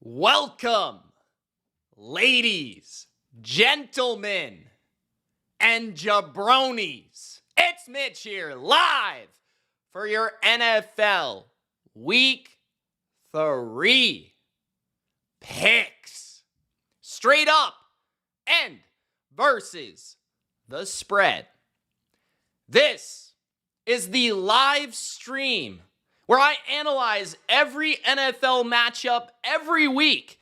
Welcome, ladies, gentlemen, and jabronis. It's Mitch here, live for your NFL Week 3 picks. Straight up and versus the spread. This is the live stream where I analyze every NFL matchup every week.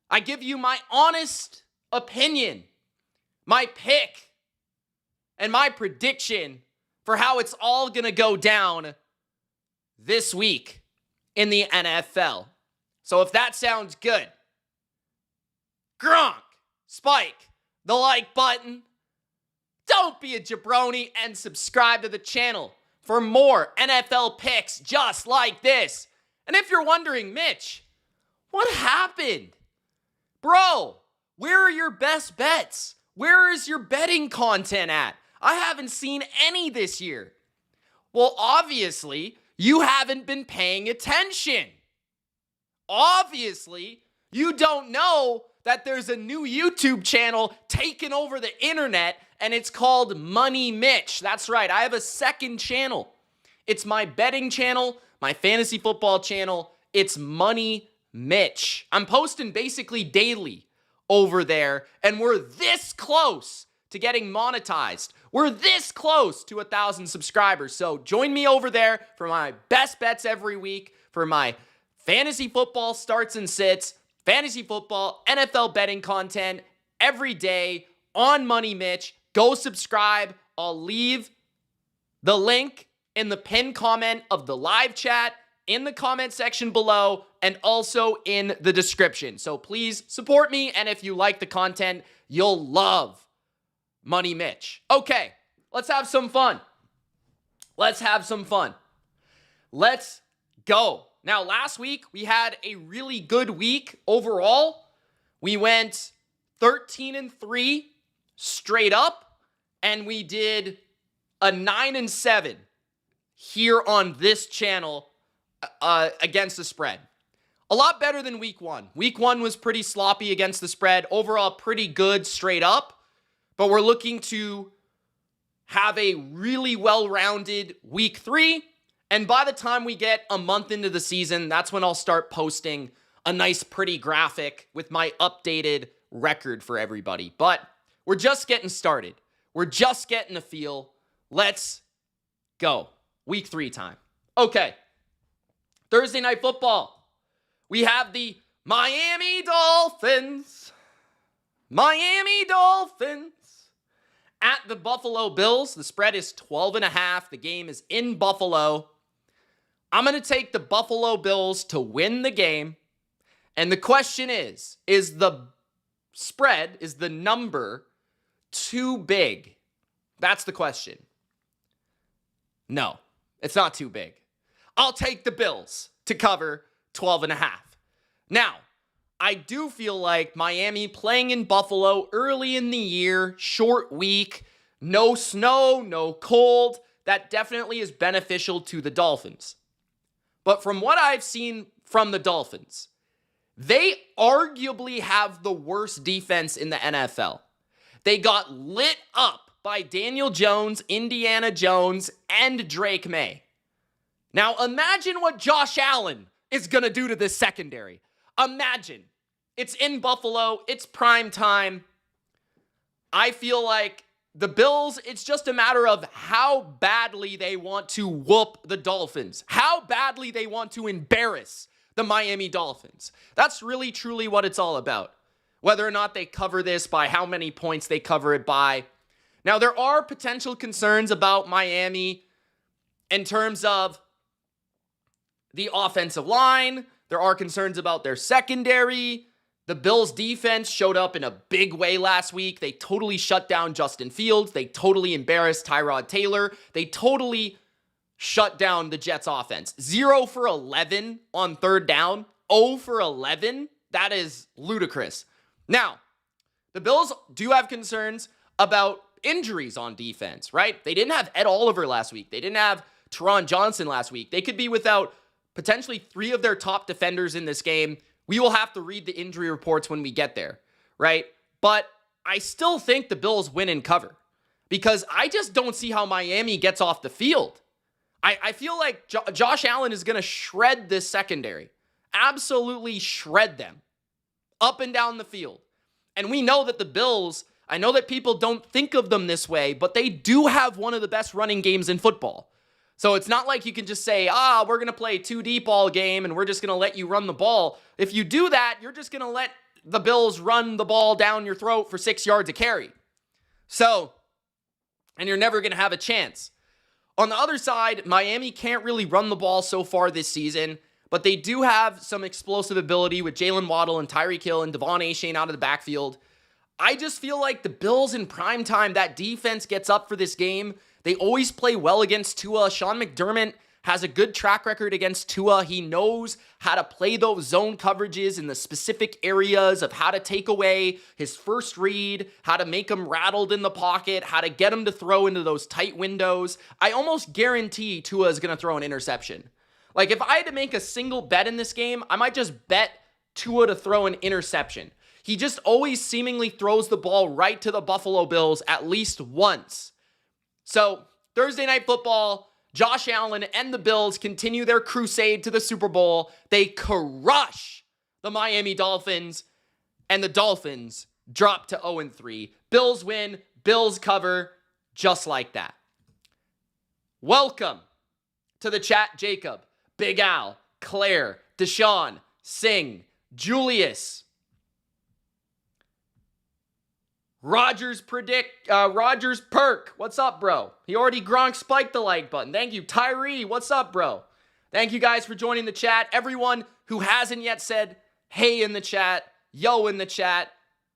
I give you my honest opinion, my pick, and my prediction for how it's all going to go down this week in the NFL. So if that sounds good, Gronk, spike the like button. Don't be a jabroni and subscribe to the channel for more NFL picks just like this. And if you're wondering, Mitch, what happened? Bro, where are your best bets? Where is your betting content at? I haven't seen any this year. Well, obviously, you haven't been paying attention. Obviously, you don't know that there's a new YouTube channel taking over the internet, and it's called Money Mitch. That's right, I have a second channel. It's my betting channel, my fantasy football channel. It's Money Mitch. I'm posting basically daily over there, and we're this close to getting monetized. We're this close to 1,000 subscribers. So join me over there for my best bets every week, for my fantasy football starts and sits, fantasy football, NFL betting content every day on Money Mitch. Go subscribe. I'll leave the link in the pinned comment of the live chat, in the comment section below, and also in the description. So please support me, and if you like the content, you'll love Money Mitch. Okay, let's have some fun. Let's go. Now, last week, we had a really good week overall. We went 13-3 straight up, and we did a 9-7 here on this channel against the spread. A lot better than week 1. Week 1 was pretty sloppy against the spread. Overall, pretty good straight up, but we're looking to have a really well-rounded week 3. And by the time we get a month into the season, that's when I'll start posting a nice, pretty graphic with my updated record for everybody. But we're just getting started. We're just getting a feel. Let's go. Week 3 time. Okay. Thursday Night Football. We have the Miami Dolphins. At the Buffalo Bills. The spread is 12.5. The game is in Buffalo. I'm going to take the Buffalo Bills to win the game. And the question is the spread, is the number too big? That's the question. No, it's not too big. I'll take the Bills to cover 12.5. Now, I do feel like Miami playing in Buffalo early in the year, short week, no snow, no cold, that definitely is beneficial to the Dolphins. But from what I've seen from the Dolphins, they arguably have the worst defense in the NFL. They got lit up by Daniel Jones, Indiana Jones, and Drake May. Now imagine what Josh Allen is going to do to this secondary. Imagine. It's in Buffalo. It's prime time. I feel like the Bills, it's just a matter of how badly they want to whoop the Dolphins. How badly they want to embarrass the Miami Dolphins. That's really, truly what it's all about. Whether or not they cover this, by how many points they cover it by. Now, there are potential concerns about Miami in terms of the offensive line. There are concerns about their secondary. The Bills' defense showed up in a big way last week. They totally shut down Justin Fields. They totally embarrassed Tyrod Taylor. They totally shut down the Jets' offense. 0 for 11 on third down. 0 for 11. That is ludicrous. Now, the Bills do have concerns about injuries on defense, right? They didn't have Ed Oliver last week. They didn't have Teron Johnson last week. They could be without potentially 3 of their top defenders in this game We will have to read the injury reports when we get there, right? But I still think the Bills win and cover because I just don't see how Miami gets off the field. I feel like Josh Allen is going to shred this secondary, absolutely shred them up and down the field. And we know that the Bills, I know that people don't think of them this way, but they do have one of the best running games in football. So it's not like you can just say, we're going to play 2 deep all game and we're just going to let you run the ball. If you do that, you're just going to let the Bills run the ball down your throat for 6 yards a carry. So, and you're never going to have a chance. On the other side, Miami can't really run the ball so far this season, but they do have some explosive ability with Jalen Waddle and Tyreek Hill and Devon Achane out of the backfield. I just feel like the Bills in primetime, that defense gets up for this game. They always play well against Tua. Sean McDermott has a good track record against Tua. He knows how to play those zone coverages in the specific areas of how to take away his first read, how to make him rattled in the pocket, how to get him to throw into those tight windows. I almost guarantee Tua is going to throw an interception. Like, if I had to make a single bet in this game, I might just bet Tua to throw an interception. He just always seemingly throws the ball right to the Buffalo Bills at least once. So, Thursday Night Football, Josh Allen and the Bills continue their crusade to the Super Bowl. They crush the Miami Dolphins, and the Dolphins drop to 0-3. Bills win, Bills cover, just like that. Welcome to the chat, Jacob, Big Al, Claire, Deshaun, Singh, Julius, Rogers Perk. What's up, bro? He already Gronk spiked the like button. Thank you. Tyree, what's up, bro? Thank you guys for joining the chat. Everyone who hasn't yet said hey in the chat, yo in the chat.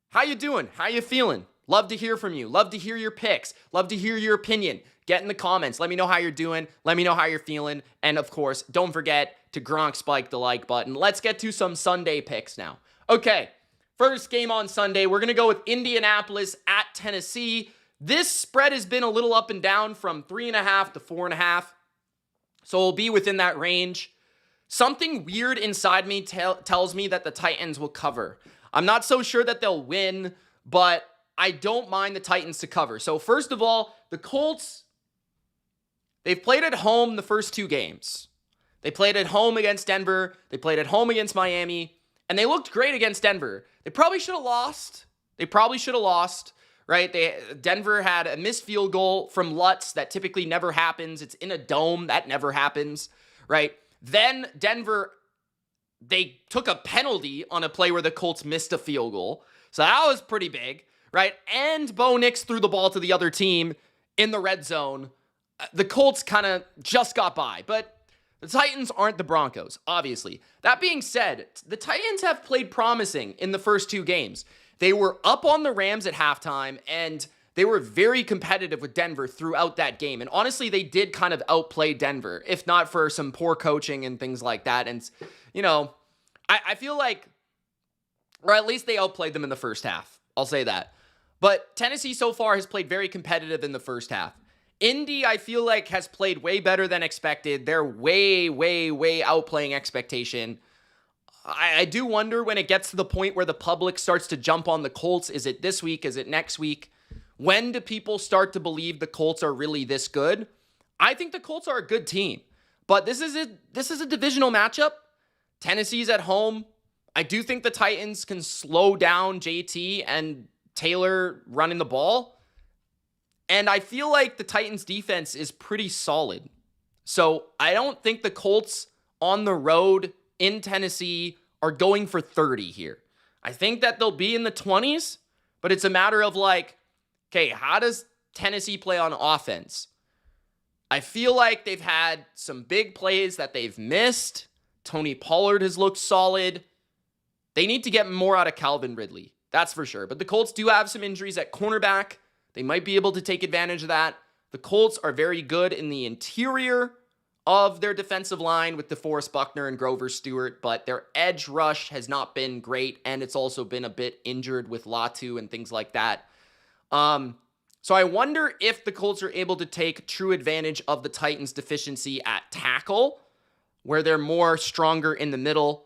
How you doing? How you feeling? Love to hear from you. Love to hear your picks. Love to hear your opinion. Get in the comments. Let me know how you're doing. Let me know how you're feeling. And of course, don't forget to Gronk spike the like button. Let's get to some Sunday picks now. Okay. First game on Sunday, we're going to go with Indianapolis at Tennessee. This spread has been a little up and down from 3.5 to 4.5. So it'll be within that range. Something weird inside me tells me that the Titans will cover. I'm not so sure that they'll win, but I don't mind the Titans to cover. So first of all, the Colts, they've played at home the first 2 games. They played at home against Denver. They played at home against Miami. And they looked great against Denver. They probably should have lost. Right? Denver had a missed field goal from Lutz that typically never happens. It's in a dome. That never happens. Right? Then Denver, they took a penalty on a play where the Colts missed a field goal. So that was pretty big. Right? And Bo Nix threw the ball to the other team in the red zone. The Colts kind of just got by. But the Titans aren't the Broncos, obviously. That being said, the Titans have played promising in the first 2 games. They were up on the Rams at halftime, and they were very competitive with Denver throughout that game. And honestly, they did kind of outplay Denver, if not for some poor coaching and things like that. And, you know, I feel like, or at least they outplayed them in the first half. I'll say that. But Tennessee so far has played very competitive in the first half. Indy, I feel like, has played way better than expected. They're way outplaying expectation. I do wonder when it gets to the point where the public starts to jump on the Colts. Is it this week? Is it next week? When do people start to believe the Colts are really this good? I think the Colts are a good team. But this is a divisional matchup. Tennessee's at home. I do think the Titans can slow down JT and Taylor running the ball. And I feel like the Titans' defense is pretty solid. So I don't think the Colts on the road in Tennessee are going for 30 here. I think that they'll be in the 20s, but it's a matter of like, okay, how does Tennessee play on offense? I feel like they've had some big plays that they've missed. Tony Pollard has looked solid. They need to get more out of Calvin Ridley. That's for sure. But the Colts do have some injuries at cornerback. They might be able to take advantage of that. The Colts are very good in the interior of their defensive line with DeForest Buckner and Grover Stewart, but their edge rush has not been great, and it's also been a bit injured with Latu and things like that. So I wonder if the Colts are able to take true advantage of the Titans' deficiency at tackle, where they're more stronger in the middle.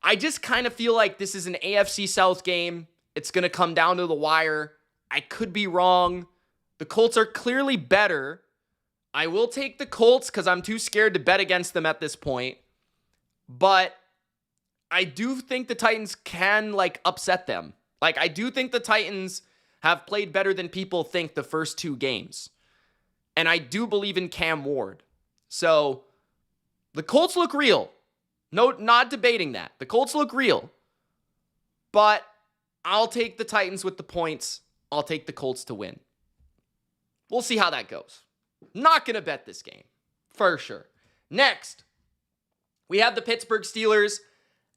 I just kind of feel like this is an AFC South game. It's going to come down to the wire. I could be wrong. The Colts are clearly better. I will take the Colts because I'm too scared to bet against them at this point. But I do think the Titans can, upset them. I do think the Titans have played better than people think the first 2 games. And I do believe in Cam Ward. So, the Colts look real. No, not debating that. The Colts look real. But I'll take the Titans with the points. I'll take the Colts to win. We'll see how that goes. Not going to bet this game. For sure. Next, we have the Pittsburgh Steelers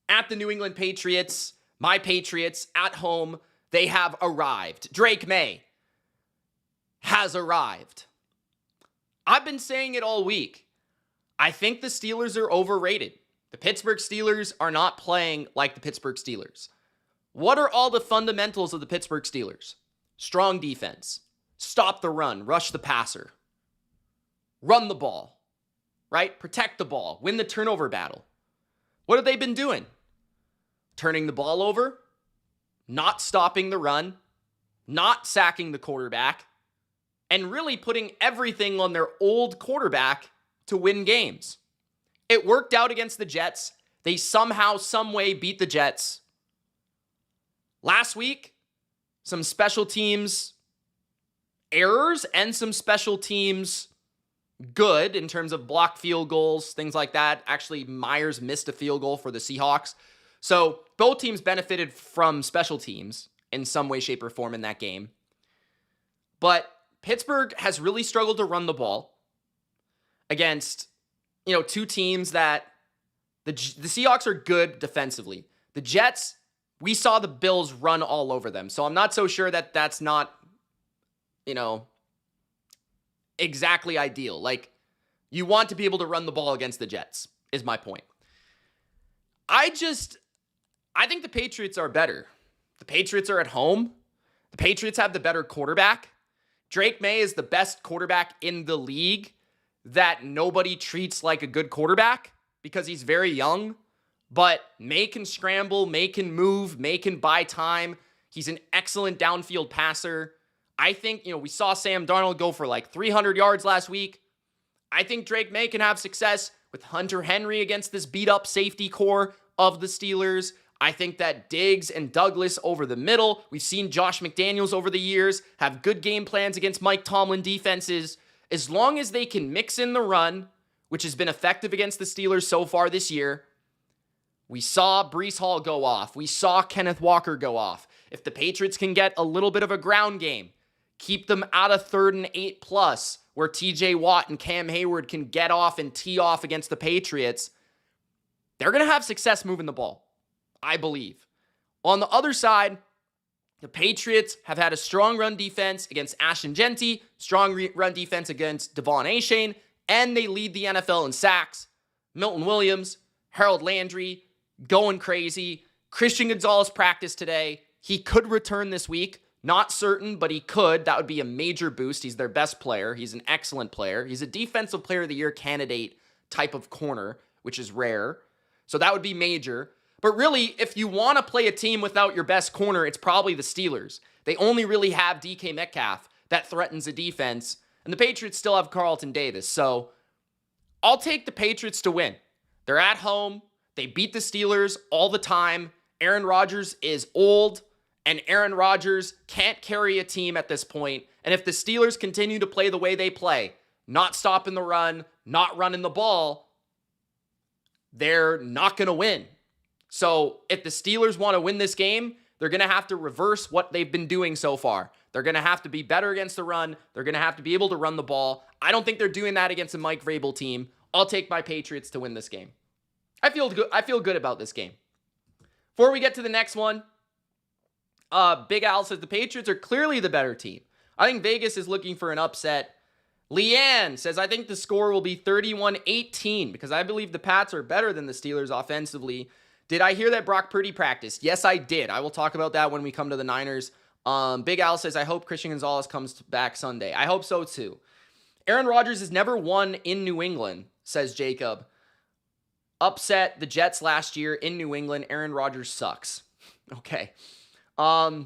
at the New England Patriots. My Patriots at home. They have arrived. Drake May has arrived. I've been saying it all week. I think the Steelers are overrated. The Pittsburgh Steelers are not playing like the Pittsburgh Steelers. What are all the fundamentals of the Pittsburgh Steelers? Strong defense. Stop the run. Rush the passer. Run the ball. Right? Protect the ball. Win the turnover battle. What have they been doing? Turning the ball over. Not stopping the run. Not sacking the quarterback. And really putting everything on their old quarterback to win games. It worked out against the Jets. They somehow, some way beat the Jets. Last week, some special teams errors and some special teams good in terms of blocked field goals, things like that. Actually, Myers missed a field goal for the Seahawks. So both teams benefited from special teams in some way, shape, or form in that game. But Pittsburgh has really struggled to run the ball against, 2 teams that the Seahawks are good defensively. The Jets, we saw the Bills run all over them. So I'm not so sure that that's not, exactly ideal. You want to be able to run the ball against the Jets, is my point. I think the Patriots are better. The Patriots are at home. The Patriots have the better quarterback. Drake May is the best quarterback in the league that nobody treats like a good quarterback because he's very young. But May can scramble, May can move, May can buy time. He's an excellent downfield passer. I think, we saw Sam Darnold go for 300 yards last week. I think Drake May can have success with Hunter Henry against this beat-up safety core of the Steelers. I think that Diggs and Douglas over the middle. We've seen Josh McDaniels over the years have good game plans against Mike Tomlin defenses. As long as they can mix in the run, which has been effective against the Steelers so far this year. We saw Breece Hall go off. We saw Kenneth Walker go off. If the Patriots can get a little bit of a ground game, keep them out of 3rd and 8+, where TJ Watt and Cam Hayward can get off and tee off against the Patriots, they're going to have success moving the ball, I believe. On the other side, the Patriots have had a strong run defense against Ashton Genty, strong run defense against Devon Achane, and they lead the NFL in sacks. Milton Williams, Harold Landry, going crazy. Christian Gonzalez practiced today. He could return this week. Not certain, but he could. That would be a major boost. He's their best player. He's an excellent player. He's a Defensive Player of the Year candidate type of corner, which is rare. So that would be major. But really, if you want to play a team without your best corner, it's probably the Steelers. They only really have DK Metcalf that threatens the defense. And the Patriots still have Carlton Davis. So I'll take the Patriots to win. They're at home. They beat the Steelers all the time. Aaron Rodgers is old, and Aaron Rodgers can't carry a team at this point. And if the Steelers continue to play the way they play, not stopping the run, not running the ball, they're not going to win. So if the Steelers want to win this game, they're going to have to reverse what they've been doing so far. They're going to have to be better against the run. They're going to have to be able to run the ball. I don't think they're doing that against a Mike Vrabel team. I'll take my Patriots to win this game. I feel good about this game. Before we get to the next one, Big Al says the Patriots are clearly the better team. I think Vegas is looking for an upset. Leanne says, I think the score will be 31-18 because I believe the Pats are better than the Steelers offensively. Did I hear that Brock Purdy practiced? Yes, I did. I will talk about that when we come to the Niners. Big Al says, I hope Christian Gonzalez comes back Sunday. I hope so too. Aaron Rodgers has never won in New England, says Jacob. upset the Jets last year in New England. Aaron Rodgers sucks. Okay. I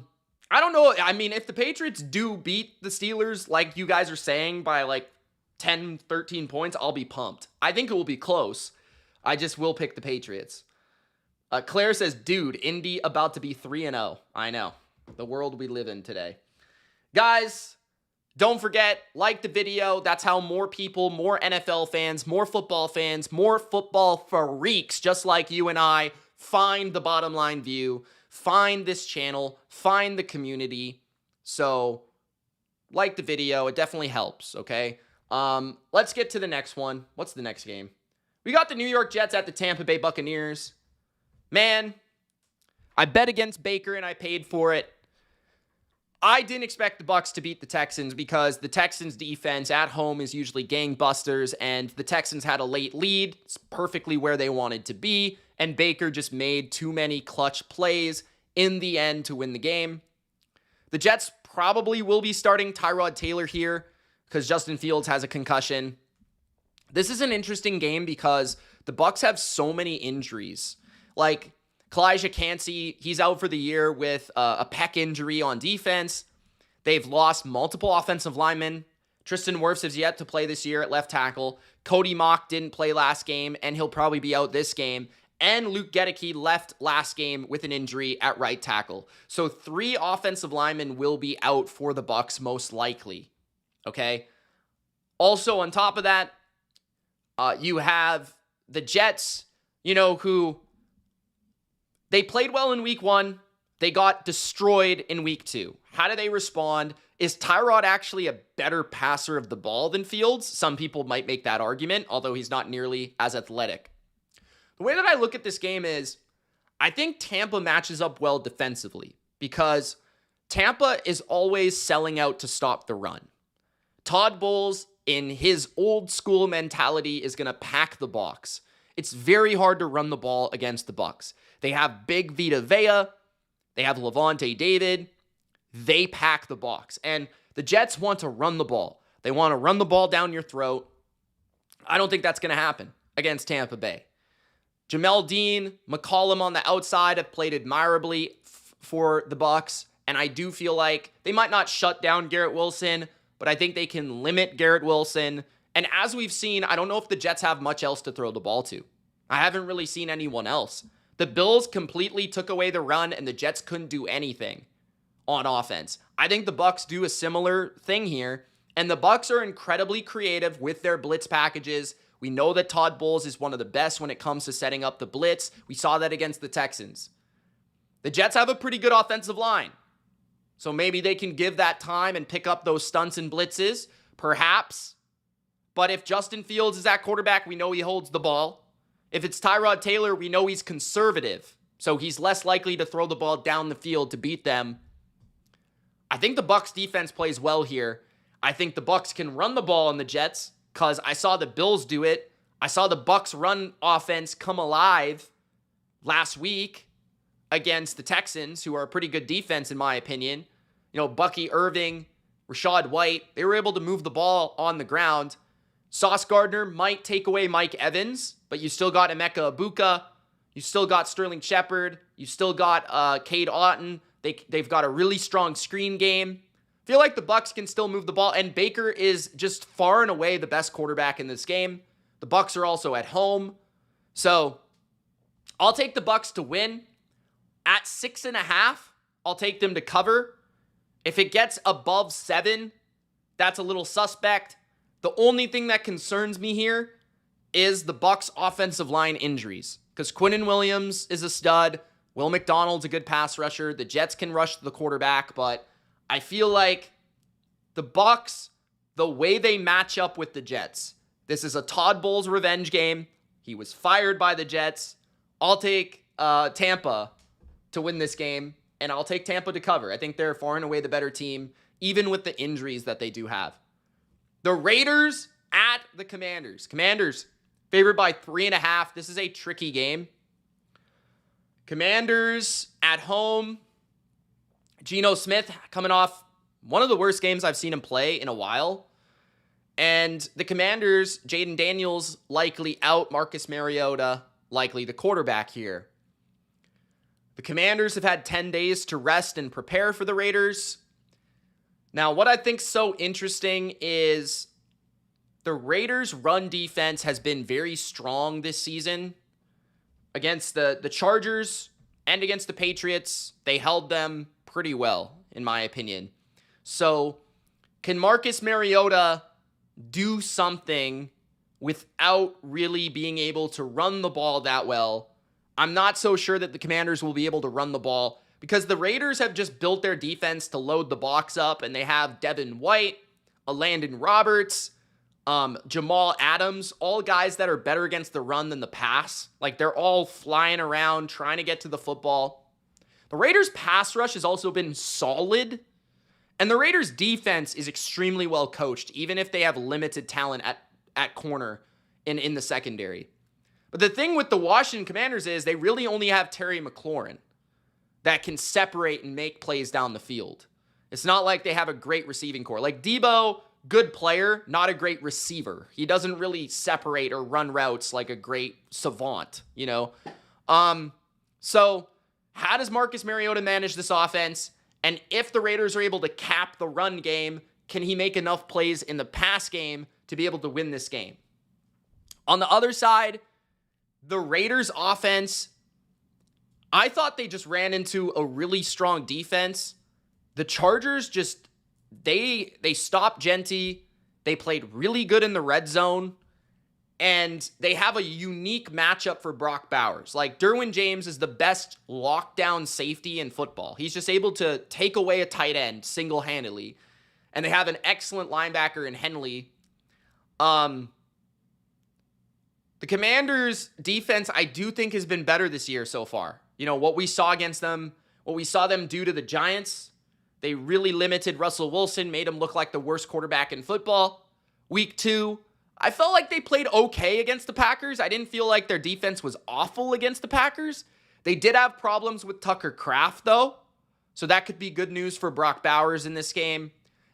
don't know. I mean, if the Patriots do beat the Steelers, like you guys are saying, by like 10, 13 points, I'll be pumped. I think it will be close. I just will pick the Patriots. Claire says, dude, Indy about to be 3-0. I know. The world we live in today. Guys, don't forget, like the video. That's how more people, more NFL fans, more football freaks, just like you and I, find the Bottom Line View, find this channel, find the community. So, like the video. It definitely helps, okay? Let's get to the next one. What's the next game? We got the New York Jets at the Tampa Bay Buccaneers. Man, I bet against Baker and I paid for it. I didn't expect the Bucs to beat the Texans because the Texans' defense at home is usually gangbusters, and the Texans had a late lead. It's perfectly where they wanted to be, and Baker just made too many clutch plays in the end to win the game. The Jets probably will be starting Tyrod Taylor here because Justin Fields has a concussion. This is an interesting game because the Bucs have so many injuries. Like, Kalijah Kancey, he's out for the year with a pec injury on defense. They've lost multiple offensive linemen. Tristan Wirfs has yet to play this year at left tackle. Cody Mock didn't play last game, and he'll probably be out this game. And Luke Gedeke left last game with an injury at right tackle. So 3 offensive linemen will be out for the Bucs most likely. Okay? Also, on top of that, you have the Jets, who... They played well in week 1. They got destroyed in week 2. How do they respond? Is Tyrod actually a better passer of the ball than Fields? Some people might make that argument, although he's not nearly as athletic. The way that I look at this game is, I think Tampa matches up well defensively because Tampa is always selling out to stop the run. Todd Bowles, in his old school mentality, is going to pack the box. It's very hard to run the ball against the Bucs. They have big Vita Vea. They have Levante David. They pack the box. And the Jets want to run the ball. They want to run the ball down your throat. I don't think that's going to happen against Tampa Bay. Jamel Dean, McCollum on the outside have played admirably for the Bucs. And I do feel like they might not shut down Garrett Wilson, but I think they can limit Garrett Wilson. And as we've seen, I don't know if the Jets have much else to throw the ball to. I haven't really seen anyone else. The Bills completely took away the run, and the Jets couldn't do anything on offense. I think the Bucs do a similar thing here, and the Bucs are incredibly creative with their blitz packages. We know that Todd Bowles is one of the best when it comes to setting up the blitz. We saw that against the Texans. The Jets have a pretty good offensive line, so maybe they can give that time and pick up those stunts and blitzes, perhaps. But if Justin Fields is at quarterback, we know he holds the ball. If it's Tyrod Taylor, we know he's conservative, so he's less likely to throw the ball down the field to beat them. I think the Bucs defense plays well here. I think the Bucs can run the ball on the Jets because I saw the Bills do it. I saw the Bucs run offense come alive last week against the Texans, who are a pretty good defense in my opinion. Bucky Irving, Rashad White, they were able to move the ball on the ground. Sauce Gardner might take away Mike Evans, but you still got Emeka Ibuka. You still got Sterling Shepard. You still got Cade Otton. They've got a really strong screen game. I feel like the Bucs can still move the ball, and Baker is just far and away the best quarterback in this game. The Bucs are also at home. So I'll take the Bucs to win. At 6.5, I'll take them to cover. If it gets above 7, that's a little suspect. The only thing that concerns me here is the Bucs' offensive line injuries. Because Quinnen Williams is a stud. Will McDonald's a good pass rusher. The Jets can rush the quarterback. But I feel like the Bucs, the way they match up with the Jets, this is a Todd Bowles revenge game. He was fired by the Jets. I'll take Tampa to win this game. And I'll take Tampa to cover. I think they're far and away the better team, even with the injuries that they do have. The Raiders at the Commanders. Commanders favored by 3.5. This is a tricky game. Commanders at home. Geno Smith coming off one of the worst games I've seen him play in a while. And the Commanders, Jaden Daniels likely out. Marcus Mariota likely the quarterback here. The Commanders have had 10 days to rest and prepare for the Raiders. Now, what I think's so interesting is the Raiders' run defense has been very strong this season. Against the Chargers and against the Patriots, they held them pretty well, in my opinion. So, can Marcus Mariota do something without really being able to run the ball that well? I'm not so sure that the Commanders will be able to run the ball because the Raiders have just built their defense to load the box up, and they have Devin White, Landon Roberts, Jamal Adams, all guys that are better against the run than the pass. Like, they're all flying around trying to get to the football. The Raiders' pass rush has also been solid, and the Raiders' defense is extremely well coached, even if they have limited talent at corner in the secondary. But the thing with the Washington Commanders is they really only have Terry McLaurin that can separate and make plays down the field. It's not like they have a great receiving core. Like Debo, good player, not a great receiver. He doesn't really separate or run routes like a great savant, you know? So how does Marcus Mariota manage this offense? And if the Raiders are able to cap the run game, can he make enough plays in the pass game to be able to win this game? On the other side, the Raiders offense, I thought they just ran into a really strong defense. The Chargers just, they stopped Genty. They played really good in the red zone. And they have a unique matchup for Brock Bowers. Like, Derwin James is the best lockdown safety in football. He's just able to take away a tight end single-handedly. And they have an excellent linebacker in Henley. The Commanders' defense, I do think, has been better this year so far. You know, what we saw against them, what we saw them do to the Giants, they really limited Russell Wilson, made him look like the worst quarterback in football. Week 2, I felt like they played okay against the Packers. I didn't feel like their defense was awful against the Packers. They did have problems with Tucker Kraft, though, so that could be good news for Brock Bowers in this game.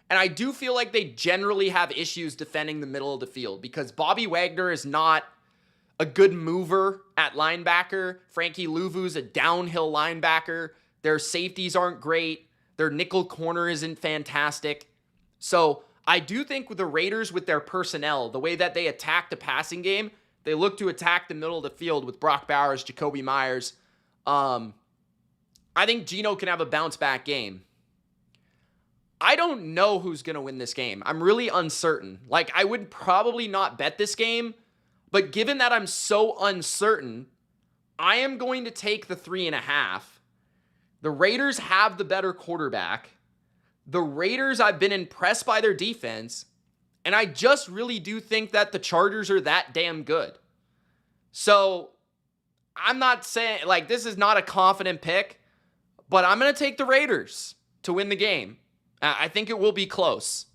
And I do feel like they generally have issues defending the middle of the field because Bobby Wagner is not a good mover at linebacker. Frankie Louvu's a downhill linebacker. Their safeties aren't great. Their nickel corner isn't fantastic. So I do think with the Raiders, with their personnel, the way that they attack the passing game, they look to attack the middle of the field with Brock Bowers, Jacoby Myers. I think Geno can have a bounce-back game. I don't know who's going to win this game. I'm really uncertain. Like, I would probably not bet this game, but given that I'm so uncertain, I am going to take the 3.5. The Raiders have the better quarterback. The Raiders, I've been impressed by their defense, and I just really do think that the Chargers are that damn good. So, I'm not saying, like, this is not a confident pick, but I'm going to take the Raiders to win the game. I think it will be close.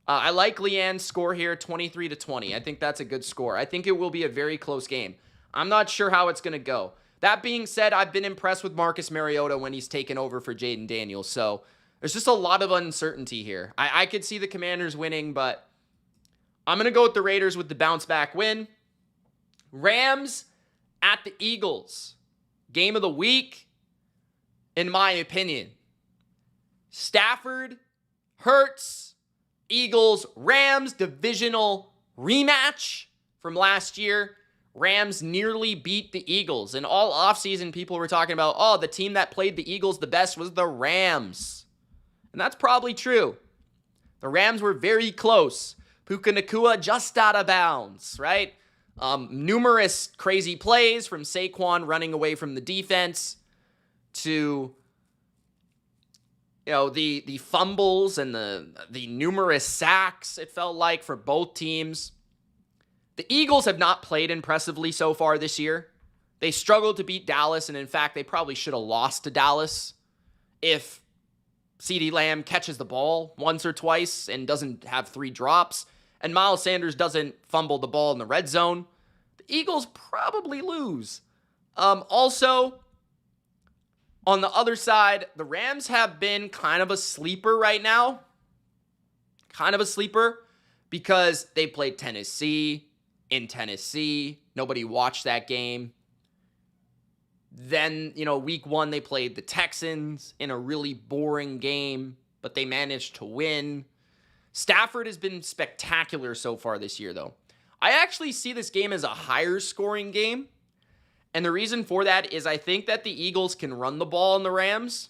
I like Leanne's score here, 23-20. I think that's a good score. I think it will be a very close game. I'm not sure how it's going to go. That being said, I've been impressed with Marcus Mariota when he's taken over for Jaden Daniels. So there's just a lot of uncertainty here. I could see the Commanders winning, but I'm going to go with the Raiders with the bounce-back win. Rams at the Eagles. Game of the week, in my opinion. Stafford, Hurts, Eagles, Rams divisional rematch from last year. Rams nearly beat the Eagles. And all offseason, people were talking about, oh, the team that played the Eagles the best was the Rams. And that's probably true. The Rams were very close. Puka Nacua just out of bounds, right? Numerous crazy plays from Saquon running away from the defense to, you know, the fumbles and the numerous sacks, it felt like, for both teams. The Eagles have not played impressively so far this year. They struggled to beat Dallas, and in fact, they probably should have lost to Dallas if CeeDee Lamb catches the ball once or twice and doesn't have 3 drops, and Miles Sanders doesn't fumble the ball in the red zone. The Eagles probably lose. Also, on the other side, the Rams have been kind of a sleeper right now. Kind of a sleeper because they played Tennessee in Tennessee. Nobody watched that game. Then, week 1, they played the Texans in a really boring game, but they managed to win. Stafford has been spectacular so far this year, though. I actually see this game as a higher scoring game. And the reason for that is I think that the Eagles can run the ball on the Rams.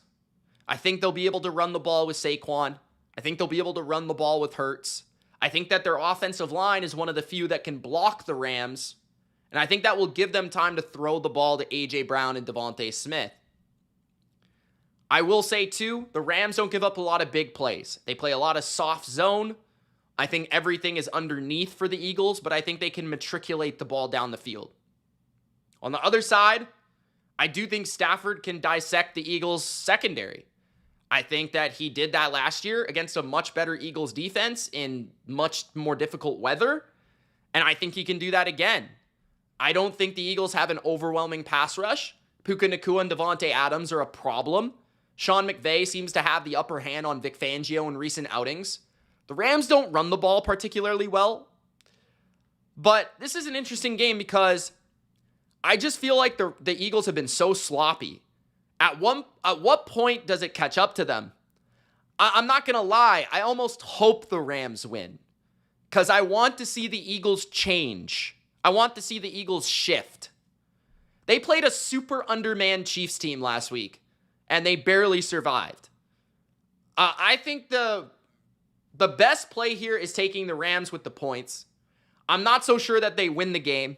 I think they'll be able to run the ball with Saquon. I think they'll be able to run the ball with Hurts. I think that their offensive line is one of the few that can block the Rams. And I think that will give them time to throw the ball to A.J. Brown and Devontae Smith. I will say, too, the Rams don't give up a lot of big plays. They play a lot of soft zone. I think everything is underneath for the Eagles, but I think they can matriculate the ball down the field. On the other side, I do think Stafford can dissect the Eagles' secondary. I think that he did that last year against a much better Eagles defense in much more difficult weather, and I think he can do that again. I don't think the Eagles have an overwhelming pass rush. Puka Nacua and Devontae Adams are a problem. Sean McVay seems to have the upper hand on Vic Fangio in recent outings. The Rams don't run the ball particularly well. But this is an interesting game because I just feel like the Eagles have been so sloppy. At what point does it catch up to them? I'm not going to lie. I almost hope the Rams win because I want to see the Eagles change. I want to see the Eagles shift. They played a super undermanned Chiefs team last week, and they barely survived. I think the best play here is taking the Rams with the points. I'm not so sure that they win the game,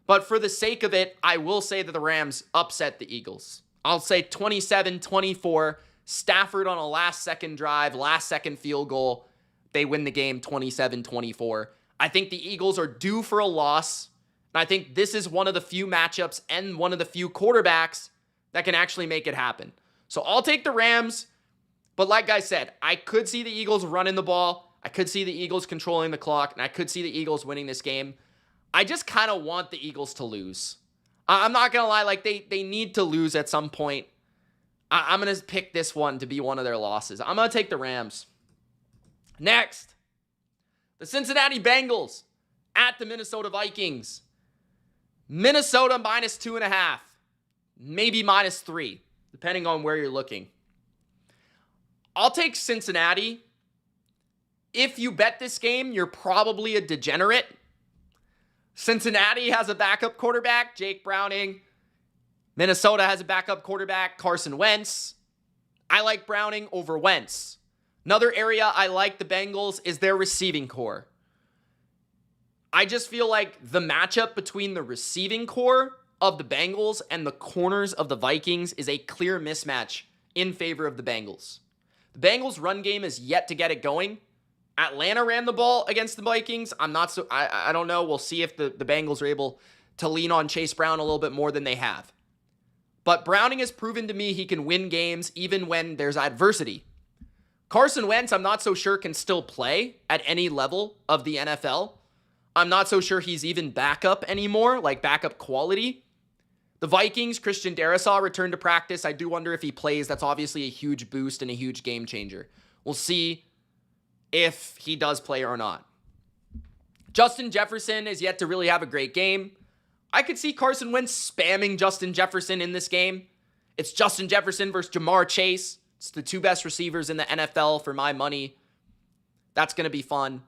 but for the sake of it, I will say that the Rams upset the Eagles. I'll say 27-24, Stafford on a last-second drive, last-second field goal. They win the game 27-24. I think the Eagles are due for a loss, and I think this is one of the few matchups and one of the few quarterbacks that can actually make it happen. So I'll take the Rams, but like I said, I could see the Eagles running the ball, I could see the Eagles controlling the clock, and I could see the Eagles winning this game. I just kind of want the Eagles to lose. I'm not going to lie, like they need to lose at some point. I'm going to pick this one to be one of their losses. I'm going to take the Rams. Next, the Cincinnati Bengals at the Minnesota Vikings. Minnesota -2.5, maybe -3, depending on where you're looking. I'll take Cincinnati. If you bet this game, you're probably a degenerate. Cincinnati has a backup quarterback, Jake Browning. Minnesota has a backup quarterback, Carson Wentz. I like Browning over Wentz. Another area I like the Bengals is their receiving core. I just feel like the matchup between the receiving core of the Bengals and the corners of the Vikings is a clear mismatch in favor of the Bengals. The Bengals' run game is yet to get it going. Atlanta ran the ball against the Vikings. I don't know. We'll see if the Bengals are able to lean on Chase Brown a little bit more than they have. But Browning has proven to me he can win games even when there's adversity. Carson Wentz, I'm not so sure can still play at any level of the NFL. I'm not so sure he's even backup anymore, like backup quality. The Vikings, Christian Darrisaw returned to practice. I do wonder if he plays. That's obviously a huge boost and a huge game changer. We'll see if he does play or not. Justin Jefferson is yet to really have a great game. I could see Carson Wentz spamming Justin Jefferson in this game. It's Justin Jefferson versus Jamar Chase. It's the two best receivers in the NFL for my money. That's going to be fun.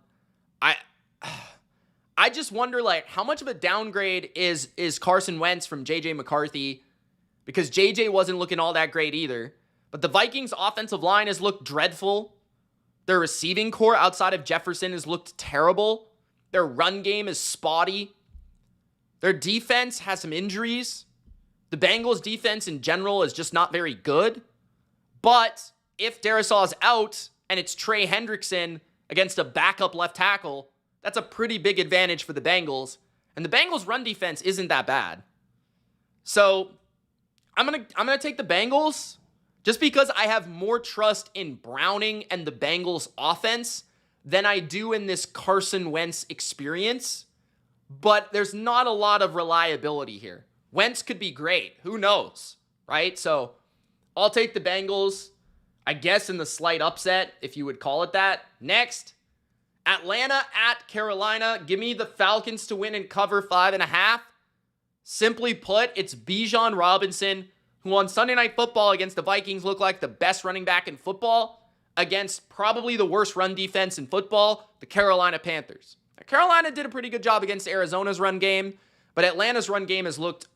I just wonder, like, how much of a downgrade is Carson Wentz from J.J. McCarthy? Because J.J. wasn't looking all that great either. But the Vikings' offensive line has looked dreadful. Their receiving core outside of Jefferson has looked terrible. Their run game is spotty. Their defense has some injuries. The Bengals' defense in general is just not very good. But if Darrisaw is out and it's Trey Hendrickson against a backup left tackle, that's a pretty big advantage for the Bengals. And the Bengals' run defense isn't that bad. So I'm gonna take the Bengals just because I have more trust in Browning and the Bengals' offense than I do in this Carson Wentz experience. But there's not a lot of reliability here. Wentz could be great. Who knows, right? So I'll take the Bengals, I guess, in the slight upset, if you would call it that. Next, Atlanta at Carolina. Give me the Falcons to win and cover 5.5. Simply put, it's Bijan Robinson, who on Sunday Night Football against the Vikings looked like the best running back in football against probably the worst run defense in football, the Carolina Panthers. Now, Carolina did a pretty good job against Arizona's run game, but Atlanta's run game has looked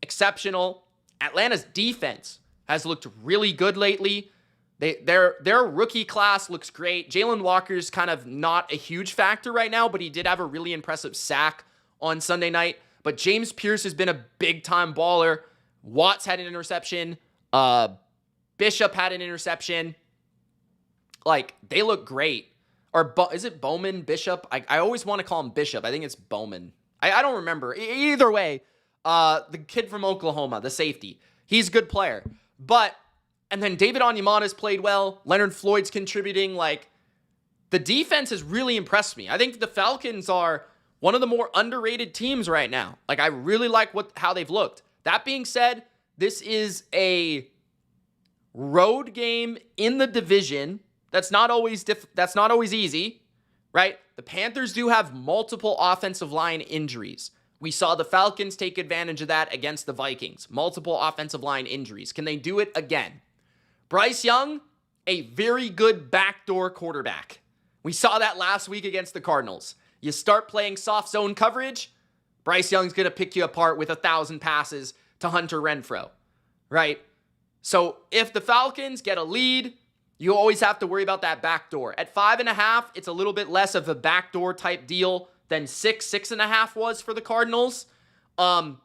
exceptional. Atlanta's defense has looked really good lately. Their rookie class looks great. Jalen Walker's kind of not a huge factor right now, but he did have a really impressive sack on Sunday night. But James Pierce has been a big-time baller. Watts had an interception. Bishop had an interception. Like, they look great. Or is it Bowman, Bishop? I always want to call him Bishop. I think it's Bowman. I don't remember. Either way, the kid from Oklahoma, the safety, he's a good player. And then David Onyemata's played well. Leonard Floyd's contributing. Like, the defense has really impressed me. I think the Falcons are one of the more underrated teams right now. Like, I really like how they've looked. That being said, this is a road game in the division. That's not always easy, right? The Panthers do have multiple offensive line injuries. We saw the Falcons take advantage of that against the Vikings. Multiple offensive line injuries. Can they do it again? Bryce Young, a very good backdoor quarterback. We saw that last week against the Cardinals. You start playing soft zone coverage, Bryce Young's going to pick you apart with 1,000 passes to Hunter Renfrow, right? So if the Falcons get a lead, you always have to worry about that backdoor. At 5.5, it's a little bit less of a backdoor type deal than 6.5 was for the Cardinals. And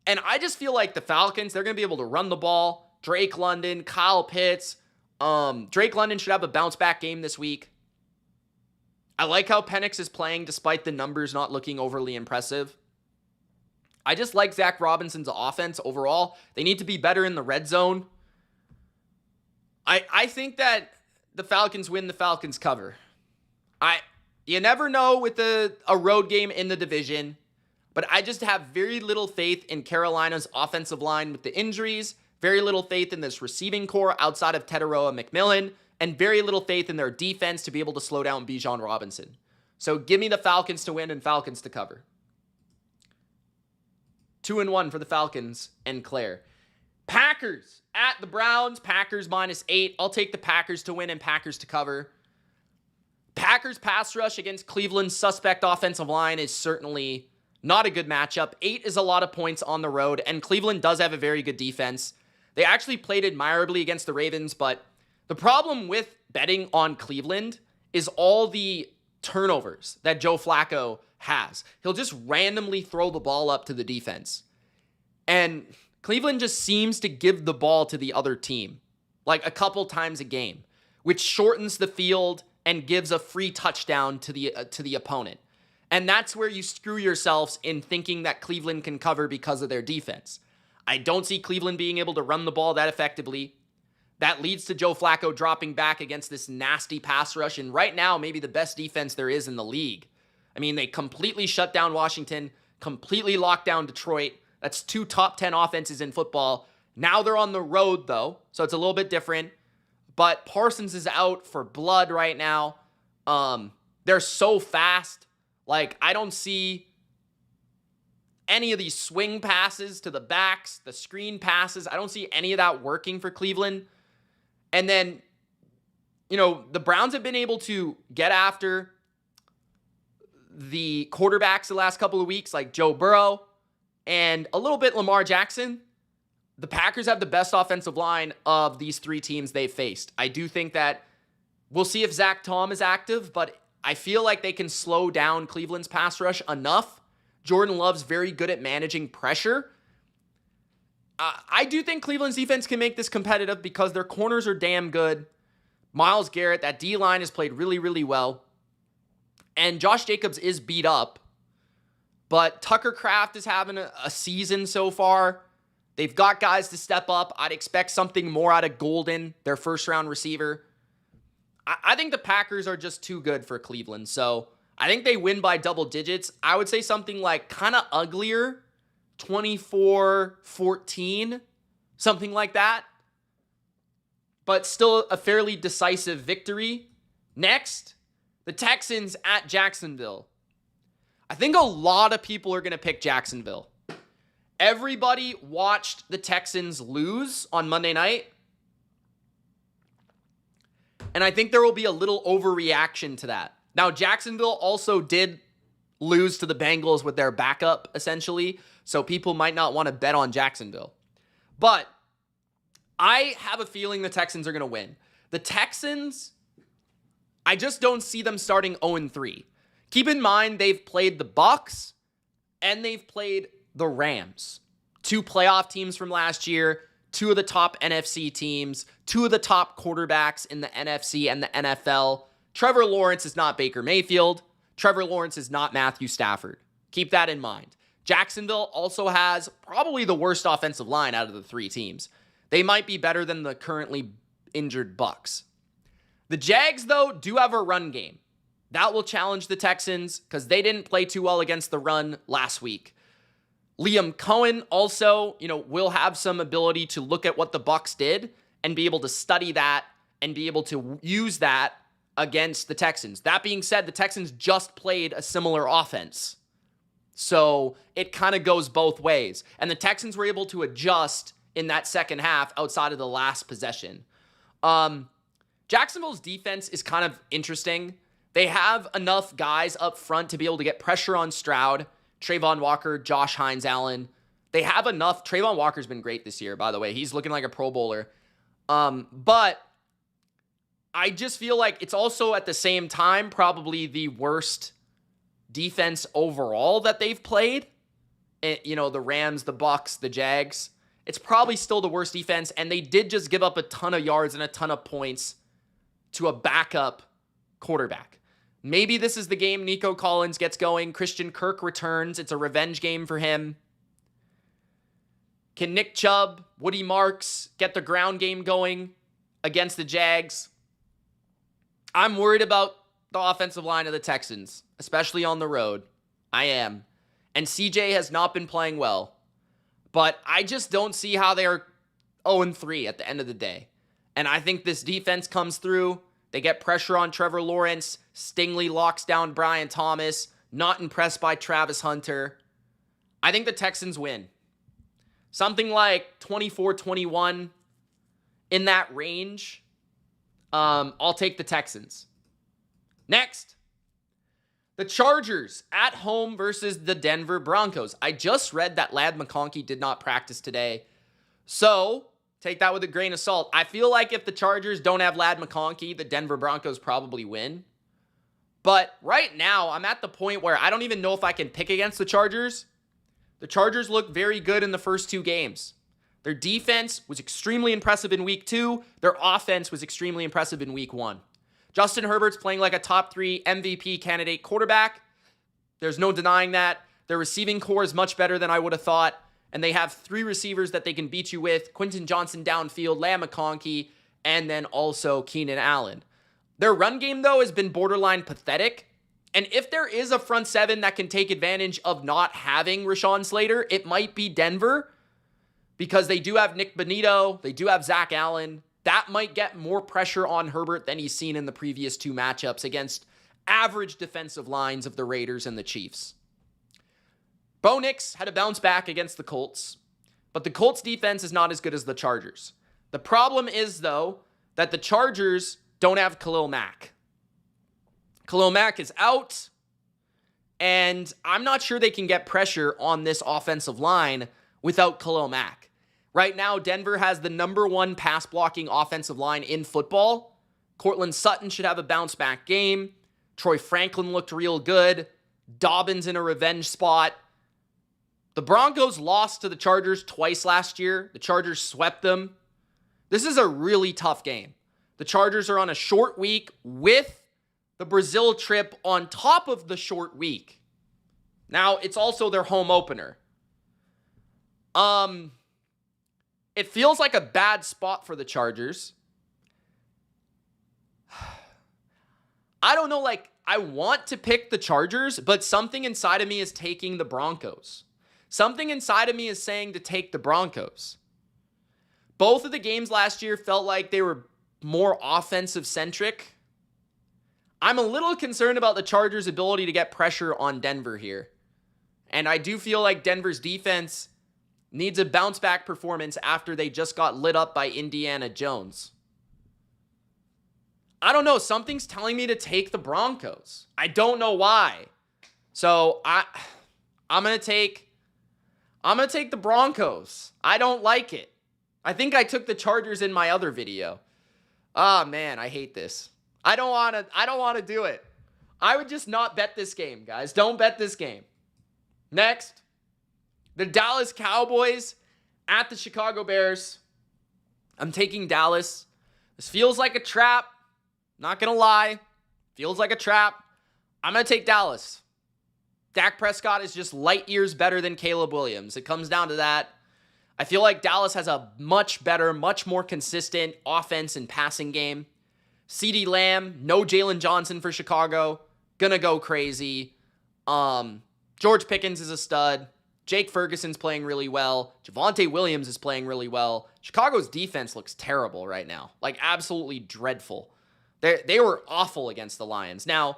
I just feel like the Falcons, they're going to be able to run the ball. Drake London, Kyle Pitts. Drake London should have a bounce back game this week. I like how Penix is playing despite the numbers not looking overly impressive. I just like Zach Robinson's offense overall. They need to be better in the red zone. I think that the Falcons win, the Falcons cover. You never know with a road game in the division, but I just have very little faith in Carolina's offensive line with the injuries, very little faith in this receiving core outside of Teteroa McMillan, and very little faith in their defense to be able to slow down Bijan Robinson. So give me the Falcons to win and Falcons to cover. 2-1 for the Falcons and Claire. Packers at the Browns. Packers -8. I'll take the Packers to win and Packers to cover. Packers pass rush against Cleveland's suspect offensive line is certainly not a good matchup. 8 is a lot of points on the road, and Cleveland does have a very good defense. They actually played admirably against the Ravens, but the problem with betting on Cleveland is all the turnovers that Joe Flacco has. He'll just randomly throw the ball up to the defense. And Cleveland just seems to give the ball to the other team, like a couple times a game, which shortens the field and gives a free touchdown to the opponent. And that's where you screw yourselves in thinking that Cleveland can cover because of their defense. I don't see Cleveland being able to run the ball that effectively. That leads to Joe Flacco dropping back against this nasty pass rush, and right now, maybe the best defense there is in the league. I mean, they completely shut down Washington, completely locked down Detroit. That's 2 top 10 offenses in football. Now they're on the road, though, so it's a little bit different. But Parsons is out for blood right now. They're so fast. Like, I don't see any of these swing passes to the backs, the screen passes. I don't see any of that working for Cleveland. And then, the Browns have been able to get after the quarterbacks the last couple of weeks, like Joe Burrow and a little bit Lamar Jackson. The Packers have the best offensive line of these 3 teams they've faced. I do think that we'll see if Zach Tom is active, but I feel like they can slow down Cleveland's pass rush enough. Jordan Love's very good at managing pressure. I do think Cleveland's defense can make this competitive because their corners are damn good. Myles Garrett, that D-line has played really, really well. And Josh Jacobs is beat up. But Tucker Kraft is having a season so far. They've got guys to step up. I'd expect something more out of Golden, their first-round receiver. I think the Packers are just too good for Cleveland. So I think they win by double digits. I would say something like kind of uglier, 24-14, something like that. But still a fairly decisive victory. Next, the Texans at Jacksonville. I think a lot of people are going to pick Jacksonville. Everybody watched the Texans lose on Monday night. And I think there will be a little overreaction to that. Now, Jacksonville also did lose to the Bengals with their backup, essentially. So people might not want to bet on Jacksonville. But I have a feeling the Texans are going to win. The Texans, I just don't see them starting 0-3. Keep in mind, they've played the Bucs and they've played the Rams. 2 playoff teams from last year, 2 of the top NFC teams, 2 of the top quarterbacks in the NFC and the NFL. Trevor Lawrence is not Baker Mayfield. Trevor Lawrence is not Matthew Stafford. Keep that in mind. Jacksonville also has probably the worst offensive line out of the 3 teams. They might be better than the currently injured Bucs. The Jags, though, do have a run game. That will challenge the Texans because they didn't play too well against the run last week. Liam Cohen also, will have some ability to look at what the Bucs did and be able to study that and be able to use that against the Texans. That being said, the Texans just played a similar offense. So it kind of goes both ways. And the Texans were able to adjust in that second half outside of the last possession. Jacksonville's defense is kind of interesting. They have enough guys up front to be able to get pressure on Stroud, Trayvon Walker, Josh Hines-Allen. They have enough. Trayvon Walker's been great this year, by the way. He's looking like a Pro Bowler. But I just feel like it's also at the same time probably the worst defense overall that they've played. The Rams, the Bucs, the Jags. It's probably still the worst defense, and they did just give up a ton of yards and a ton of points to a backup quarterback. Maybe this is the game Nico Collins gets going. Christian Kirk returns. It's a revenge game for him. Can Nick Chubb, Woody Marks get the ground game going against the Jags? I'm worried about the offensive line of the Texans, especially on the road. I am. And CJ has not been playing well. But I just don't see how they're 0-3 at the end of the day. And I think this defense comes through. They get pressure on Trevor Lawrence. Stingley locks down Brian Thomas. Not impressed by Travis Hunter. I think the Texans win. Something like 24-21 in that range. I'll take the Texans. Next, the Chargers at home versus the Denver Broncos. I just read that Ladd McConkey did not practice today. So take that with a grain of salt. I feel like if the Chargers don't have Ladd McConkey, the Denver Broncos probably win. But right now, I'm at the point where I don't even know if I can pick against the Chargers. The Chargers look very good in the first 2 games. Their defense was extremely impressive in week 2. Their offense was extremely impressive in week 1. Justin Herbert's playing like a top 3 MVP candidate quarterback. There's no denying that. Their receiving core is much better than I would have thought. And they have 3 receivers that they can beat you with. Quentin Johnson downfield, Ladd McConkey, and then also Keenan Allen. Their run game, though, has been borderline pathetic. And if there is a front 7 that can take advantage of not having Rashawn Slater, it might be Denver. Because they do have Nick Bonito. They do have Zach Allen. That might get more pressure on Herbert than he's seen in the previous 2 matchups against average defensive lines of the Raiders and the Chiefs. Bo Nix had a bounce back against the Colts, but the Colts defense is not as good as the Chargers. The problem is, though, that the Chargers don't have Khalil Mack. Khalil Mack is out, and I'm not sure they can get pressure on this offensive line without Khalil Mack. Right now, Denver has the number 1 pass blocking offensive line in football. Cortland Sutton should have a bounce back game. Troy Franklin looked real good. Dobbins in a revenge spot. The Broncos lost to the Chargers twice last year. The Chargers swept them. This is a really tough game. The Chargers are on a short week with the Brazil trip on top of the short week. Now, it's also their home opener. It feels like a bad spot for the Chargers. I don't know, I want to pick the Chargers, but something inside of me is taking the Broncos. Something inside of me is saying to take the Broncos. Both of the games last year felt like they were more offensive-centric. I'm a little concerned about the Chargers' ability to get pressure on Denver here. And I do feel like Denver's defense needs a bounce back performance after they just got lit up by Indiana Jones. I don't know. Something's telling me to take the Broncos. I don't know why. So I'm going to take the Broncos. I don't like it. I think I took the Chargers in my other video. Ah, man, I hate this. I don't want to do it. I would just not bet this game, guys. Don't bet this game. Next, the Dallas Cowboys at the Chicago Bears. I'm taking Dallas. This feels like a trap. Not going to lie. Feels like a trap. I'm going to take Dallas. Dak Prescott is just light years better than Caleb Williams. It comes down to that. I feel like Dallas has a much better, much more consistent offense and passing game. CeeDee Lamb, no Jalen Johnson for Chicago. Gonna go crazy. George Pickens is a stud. Jake Ferguson's playing really well. Javonte Williams is playing really well. Chicago's defense looks terrible right now. Like, absolutely dreadful. They were awful against the Lions. Now,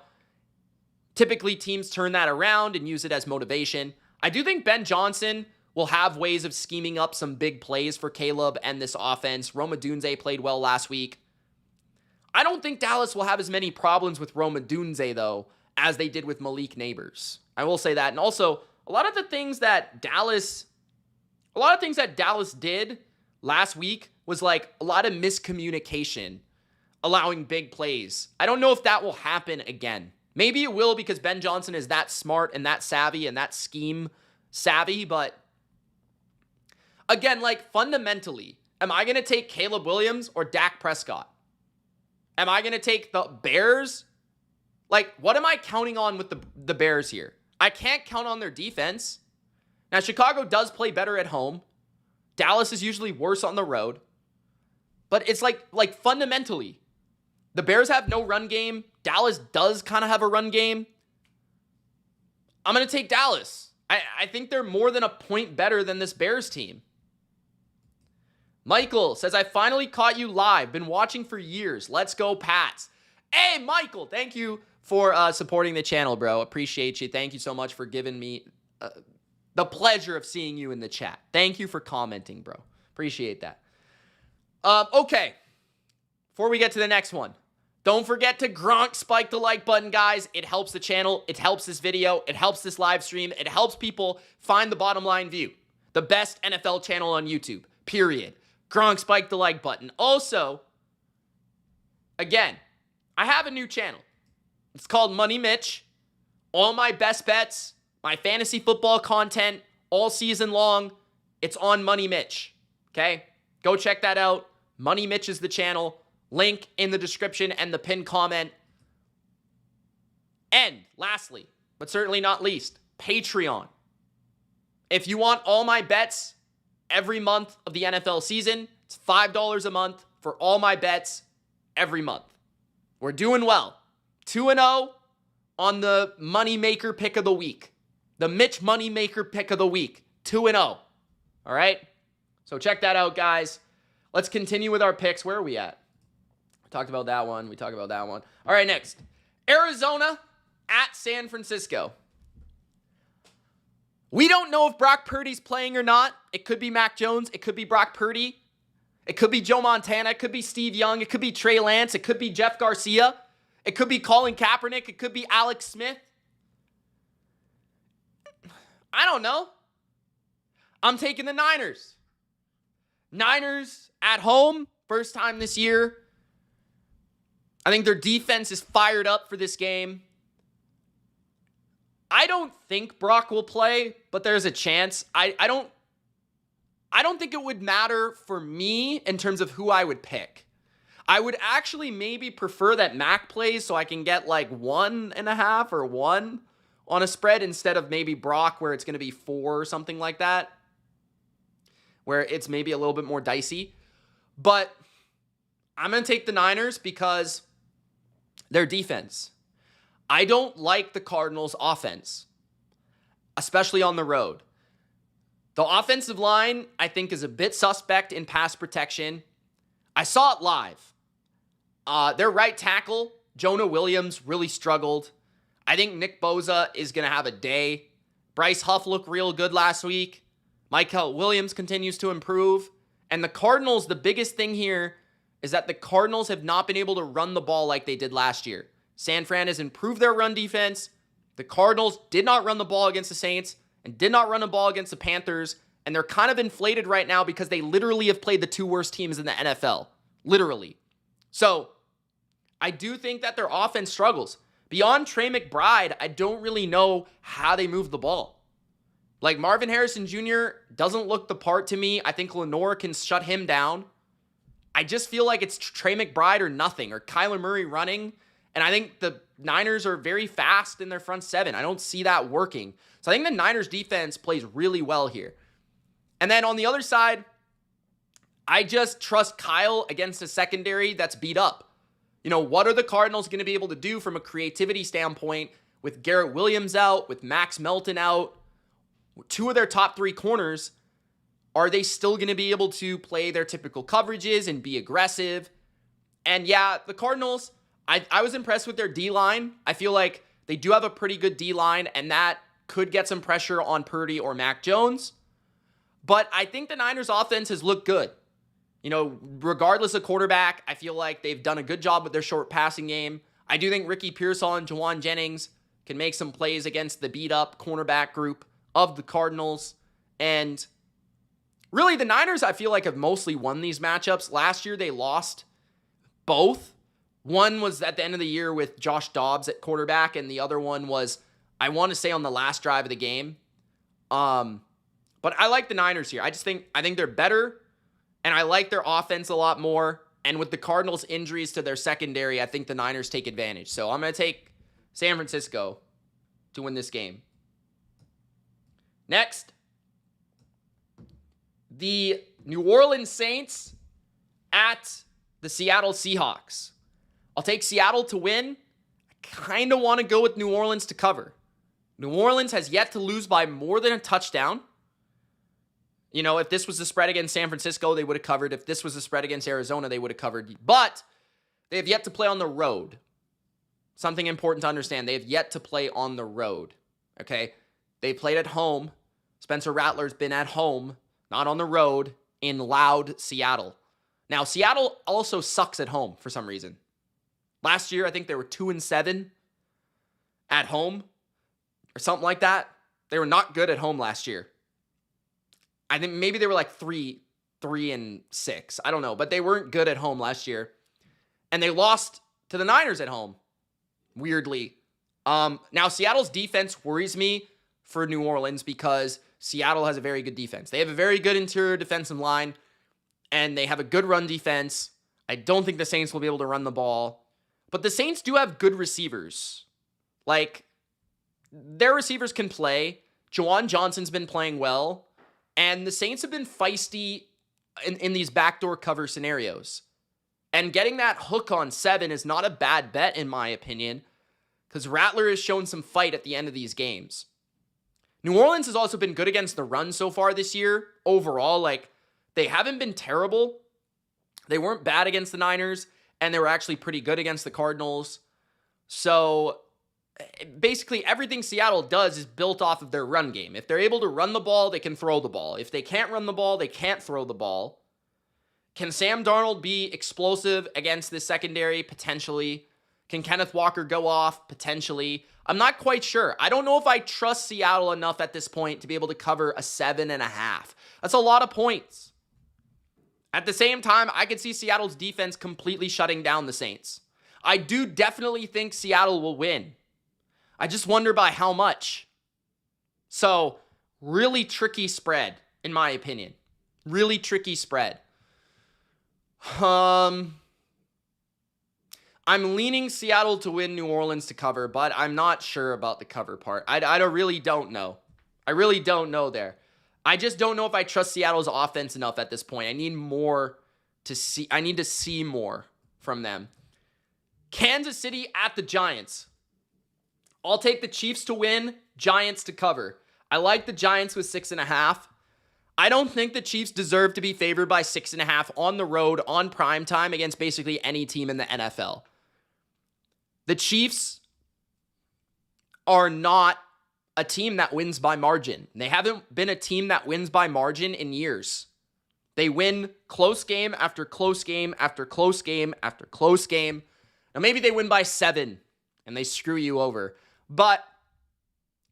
typically teams turn that around and use it as motivation. I do think Ben Johnson will have ways of scheming up some big plays for Caleb and this offense. Rome Odunze played well last week. I don't think Dallas will have as many problems with Rome Odunze, though, as they did with Malik Neighbors. I will say that. And also, a lot of things that Dallas did last week was like a lot of miscommunication, allowing big plays. I don't know if that will happen again. Maybe it will because Ben Johnson is that smart and that savvy and that scheme savvy, but again, like, fundamentally, am I going to take Caleb Williams or Dak Prescott? Am I going to take the Bears? Like, what am I counting on with the Bears here? I can't count on their defense. Now, Chicago does play better at home. Dallas is usually worse on the road. But it's like fundamentally, the Bears have no run game. Dallas does kind of have a run game. I'm going to take Dallas. I think they're more than a point better than this Bears team. Michael says, I finally caught you live. Been watching for years. Let's go, Pats. Hey, Michael, thank you for supporting the channel, bro. Appreciate you. Thank you so much for giving me the pleasure of seeing you in the chat. Thank you for commenting, bro. Appreciate that. Okay. Before we get to the next one, don't forget to Gronk spike the like button, guys. It helps the channel. It helps this video. It helps this live stream. It helps people find the Bottom Line View, the best NFL channel on YouTube, period. Gronk spike the like button. Also, again, I have a new channel. It's called Money Mitch. All my best bets, my fantasy football content, all season long, it's on Money Mitch. Okay? Go check that out. Money Mitch is the channel. Link in the description and the pinned comment. And lastly, but certainly not least, Patreon. If you want all my bets every month of the NFL season, it's $5 a month for all my bets every month. We're doing well. 2-0 on the Moneymaker pick of the week. The Mitch Moneymaker pick of the week. 2-0. All right? So check that out, guys. Let's continue with our picks. Where are we at? We talked about that one. All right, next. Arizona at San Francisco. We don't know if Brock Purdy's playing or not. It could be Mac Jones. It could be Brock Purdy. It could be Joe Montana. It could be Steve Young. It could be Trey Lance. It could be Jeff Garcia. It could be Colin Kaepernick. It could be Alex Smith. I don't know. I'm taking the Niners. Niners at home. First time this year. I think their defense is fired up for this game. I don't think Brock will play, but there's a chance. I don't think it would matter for me in terms of who I would pick. I would actually maybe prefer that Mac plays so I can get like 1.5 or 1 on a spread instead of maybe Brock where it's going to be 4 or something like that, where it's maybe a little bit more dicey. But I'm going to take the Niners because their defense. I don't like the Cardinals' offense, especially on the road. The offensive line, I think, is a bit suspect in pass protection. I saw it live. Their right tackle, Jonah Williams, really struggled. I think Nick Bosa is going to have a day. Bryce Huff looked real good last week. Michael Williams continues to improve. And the Cardinals, the biggest thing here is that the Cardinals have not been able to run the ball like they did last year. San Fran has improved their run defense. The Cardinals did not run the ball against the Saints and did not run the ball against the Panthers. And they're kind of inflated right now because they literally have played the two worst teams in the NFL. Literally. So, I do think that their offense struggles. Beyond Trey McBride, I don't really know how they move the ball. Like, Marvin Harrison Jr. doesn't look the part to me. I think Lenore can shut him down. I just feel like it's Trey McBride or nothing, or Kyler Murray running. And I think the Niners are very fast in their front seven. I don't see that working. So I think the Niners defense plays really well here. And then on the other side, I just trust Kyle against a secondary that's beat up. You know, what are the Cardinals going to be able to do from a creativity standpoint with Garrett Williams out, with Max Melton out, two of their top three corners? Are they still going to be able to play their typical coverages and be aggressive? And yeah, the Cardinals, I was impressed with their D-line. I feel like they do have a pretty good D-line, and that could get some pressure on Purdy or Mac Jones. But I think the Niners' offense has looked good. You know, regardless of quarterback, I feel like they've done a good job with their short passing game. I do think Ricky Pearsall and Jawan Jennings can make some plays against the beat-up cornerback group of the Cardinals. And really, the Niners, I feel like, have mostly won these matchups. Last year, they lost both. One was at the end of the year with Josh Dobbs at quarterback, and the other one was, I want to say, on the last drive of the game. But I like the Niners here. I think they're better, and I like their offense a lot more. And with the Cardinals' injuries to their secondary, I think the Niners take advantage. So I'm going to take San Francisco to win this game. Next, the New Orleans Saints at the Seattle Seahawks. I'll take Seattle to win. I kind of want to go with New Orleans to cover. New Orleans has yet to lose by more than a touchdown. You know, if this was the spread against San Francisco, they would have covered. If this was the spread against Arizona, they would have covered. But they have yet to play on the road. Something important to understand. They have yet to play on the road. Okay? They played at home. Spencer Rattler's been at home, not on the road, in loud Seattle. Now, Seattle also sucks at home for some reason. Last year, I think they were 2-7 at home or something like that. They were not good at home last year. I think maybe they were like 3-6. I don't know, but they weren't good at home last year. And they lost to the Niners at home, weirdly. Now, Seattle's defense worries me for New Orleans because Seattle has a very good defense. They have a very good interior defensive line, and they have a good run defense. I don't think the Saints will be able to run the ball. But the Saints do have good receivers. Like, their receivers can play. Juwan Johnson's been playing well. And the Saints have been feisty in these backdoor cover scenarios. And getting that hook on 7 is not a bad bet, in my opinion, because Rattler has shown some fight at the end of these games. New Orleans has also been good against the run so far this year. Overall, like, they haven't been terrible. They weren't bad against the Niners, and they were actually pretty good against the Cardinals. So basically everything Seattle does is built off of their run game. If they're able to run the ball, they can throw the ball. If they can't run the ball, they can't throw the ball. Can Sam Darnold be explosive against this secondary? Potentially. Can Kenneth Walker go off? Potentially. I'm not quite sure. I don't know if I trust Seattle enough at this point to be able to cover a 7.5. That's a lot of points. At the same time, I could see Seattle's defense completely shutting down the Saints. I do definitely think Seattle will win. I just wonder by how much. So, really tricky spread, in my opinion. Really tricky spread. I'm leaning Seattle to win, New Orleans to cover, but I'm not sure about the cover part. I really don't know. I really don't know there. I just don't know if I trust Seattle's offense enough at this point. I need more to see. I need to see more from them. Kansas City at the Giants. I'll take the Chiefs to win, Giants to cover. I like the Giants with 6.5. I don't think the Chiefs deserve to be favored by 6.5 on the road, on prime time, against basically any team in the NFL. The Chiefs are not a team that wins by margin. They haven't been a team that wins by margin in years. They win close game after close game after close game after close game. Now, maybe they win by 7 and they screw you over. But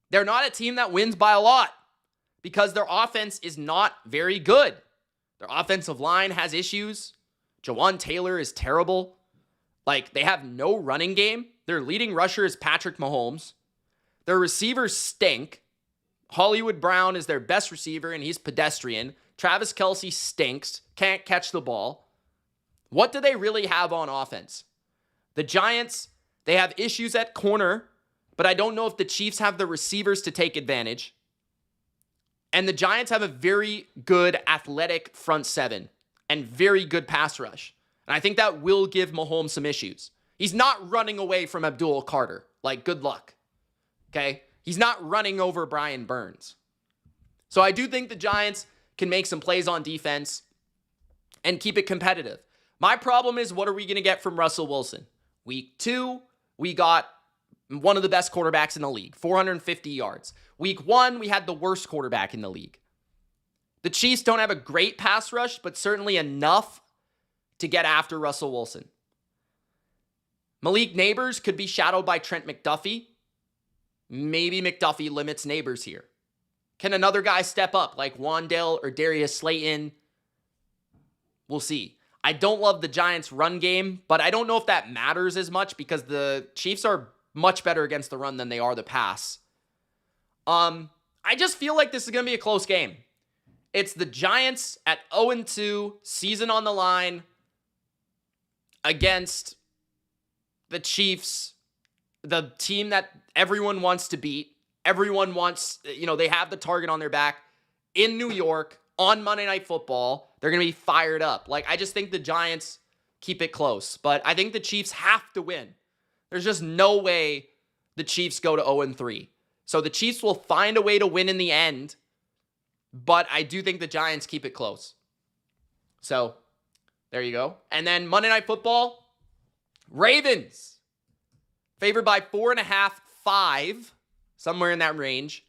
they're not a team that wins by a lot because their offense is not very good. Their offensive line has issues. Jawan Taylor is terrible. Like, they have no running game. Their leading rusher is Patrick Mahomes. Their receivers stink. Hollywood Brown is their best receiver, and he's pedestrian. Travis Kelce stinks. Can't catch the ball. What do they really have on offense? The Giants, they have issues at corner, but I don't know if the Chiefs have the receivers to take advantage. And the Giants have a very good athletic front seven and very good pass rush. And I think that will give Mahomes some issues. He's not running away from Abdul Carter. Like, good luck. Okay? He's not running over Brian Burns. So I do think the Giants can make some plays on defense and keep it competitive. My problem is, what are we going to get from Russell Wilson? Week 2, we got one of the best quarterbacks in the league, 450 yards. Week 1, we had the worst quarterback in the league. The Chiefs don't have a great pass rush, but certainly enough to get after Russell Wilson. Malik Neighbors could be shadowed by Trent McDuffie. Maybe McDuffie limits Neighbors here. Can another guy step up like Wandale or Darius Slayton? We'll see. I don't love the Giants' run game, but I don't know if that matters as much because the Chiefs are much better against the run than they are the pass. I just feel like this is going to be a close game. It's the Giants at 0-2, season on the line, against the Chiefs, the team that everyone wants to beat. Everyone wants, they have the target on their back in New York on Monday Night Football. They're going to be fired up. Like, I just think the Giants keep it close, but I think the Chiefs have to win. There's just no way the Chiefs go to 0-3. So the Chiefs will find a way to win in the end, but I do think the Giants keep it close. So there you go. And then Monday Night Football, Ravens, favored by 4.5, 5, somewhere in that range,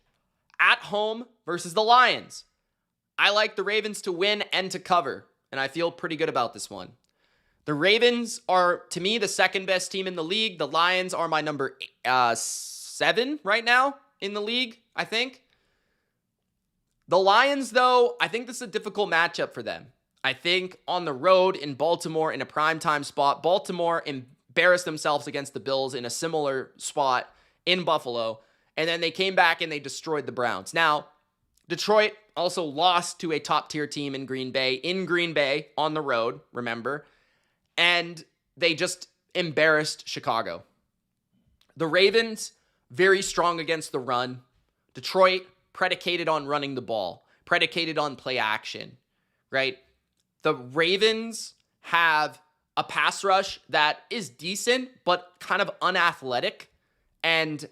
at home versus the Lions. I like the Ravens to win and to cover, and I feel pretty good about this one. The Ravens are, to me, the second best team in the league. The Lions are my number 7 right now in the league, I think. The Lions, though, I think this is a difficult matchup for them. I think on the road in Baltimore in a primetime spot, Baltimore embarrassed themselves against the Bills in a similar spot in Buffalo, and then they came back and they destroyed the Browns. Now, Detroit also lost to a top-tier team in Green Bay on the road, remember, and they just embarrassed Chicago. The Ravens, very strong against the run. Detroit, predicated on running the ball, predicated on play action, right? The Ravens have a pass rush that is decent, but kind of unathletic, and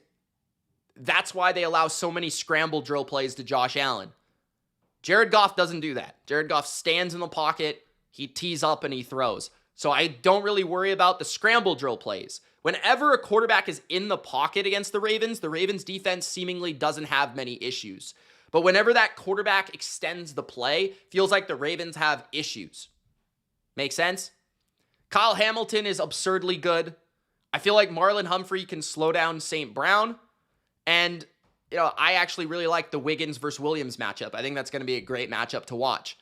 that's why they allow so many scramble drill plays to Josh Allen. Jared Goff doesn't do that. Jared Goff stands in the pocket, he tees up, and he throws. So I don't really worry about the scramble drill plays. Whenever a quarterback is in the pocket against the Ravens defense seemingly doesn't have many issues. But whenever that quarterback extends the play, feels like the Ravens have issues. Make sense? Kyle Hamilton is absurdly good. I feel like Marlon Humphrey can slow down St. Brown. And, I actually really like the Wiggins versus Williams matchup. I think that's going to be a great matchup to watch.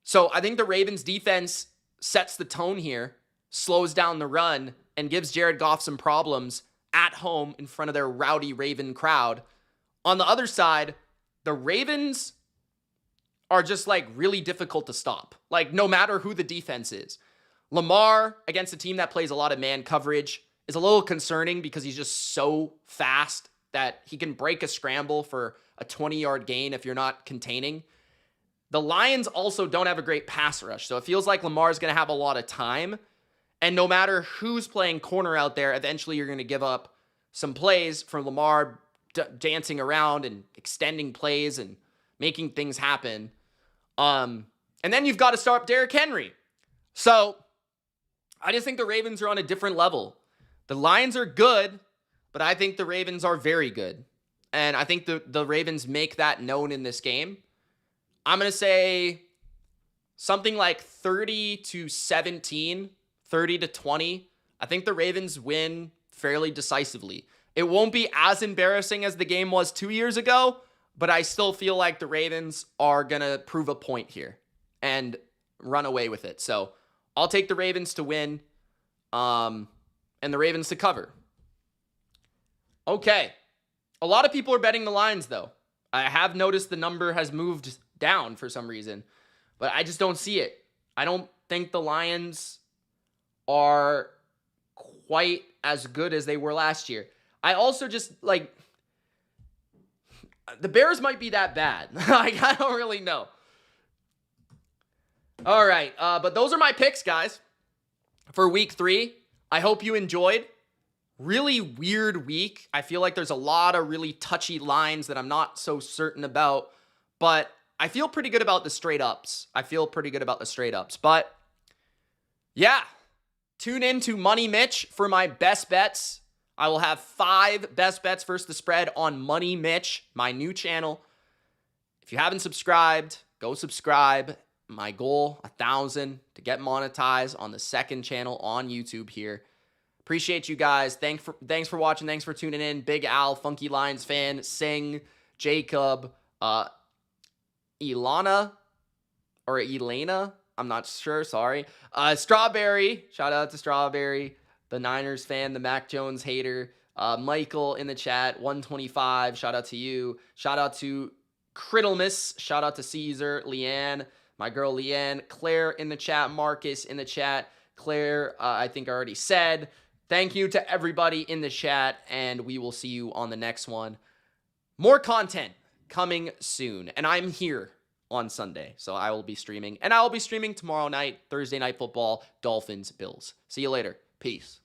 So I think the Ravens defense sets the tone here, slows down the run, and gives Jared Goff some problems at home in front of their rowdy Raven crowd. On the other side, the Ravens are just really difficult to stop. No matter who the defense is. Lamar against a team that plays a lot of man coverage is a little concerning because he's just so fast that he can break a scramble for a 20-yard gain if you're not containing. The Lions also don't have a great pass rush, so it feels like Lamar's going to have a lot of time. And no matter who's playing corner out there, eventually you're going to give up some plays from Lamar dancing around and extending plays and making things happen. And then you've got to start up Derrick Henry. So I just think the Ravens are on a different level. The Lions are good, but I think the Ravens are very good. and I think the Ravens make that known in this game. I'm going to say something like 30-17, 30-20. I think the Ravens win fairly decisively. It won't be as embarrassing as the game was 2 years ago, but I still feel like the Ravens are going to prove a point here and run away with it. So I'll take the Ravens to win and the Ravens to cover. Okay. A lot of people are betting the lines, though. I have noticed the number has moved down for some reason, but I just don't see it. I don't think the Lions are quite as good as they were last year. I also just, like, the Bears might be that bad. I don't really know. All right, but those are my picks, guys, for week 3. I hope you enjoyed. Really weird week. I feel like there's a lot of really touchy lines that I'm not so certain about, but I feel pretty good about the straight ups. But yeah, tune in to Money Mitch for my best bets. I will have 5 best bets versus the spread on Money Mitch, my new channel. If you haven't subscribed, go subscribe. My goal, 1,000 to get monetized on the second channel on YouTube here. Appreciate you guys. Thanks for watching. Thanks for tuning in. Big Al, Funky Lions fan, Sing, Jacob, Elana, or Elena. I'm not sure. Sorry. Strawberry. Shout out to Strawberry. The Niners fan, the Mac Jones hater. Michael in the chat. 125. Shout out to you. Shout out to Criddlemas. Shout out to Caesar. Leanne. My girl Leanne. Claire in the chat. Marcus in the chat. Claire, I think I already said. Thank you to everybody in the chat, and we will see you on the next one. More content coming soon, and I'm here on Sunday, so I will be streaming. And I will be streaming tomorrow night, Thursday Night Football, Dolphins, Bills. See you later. Peace.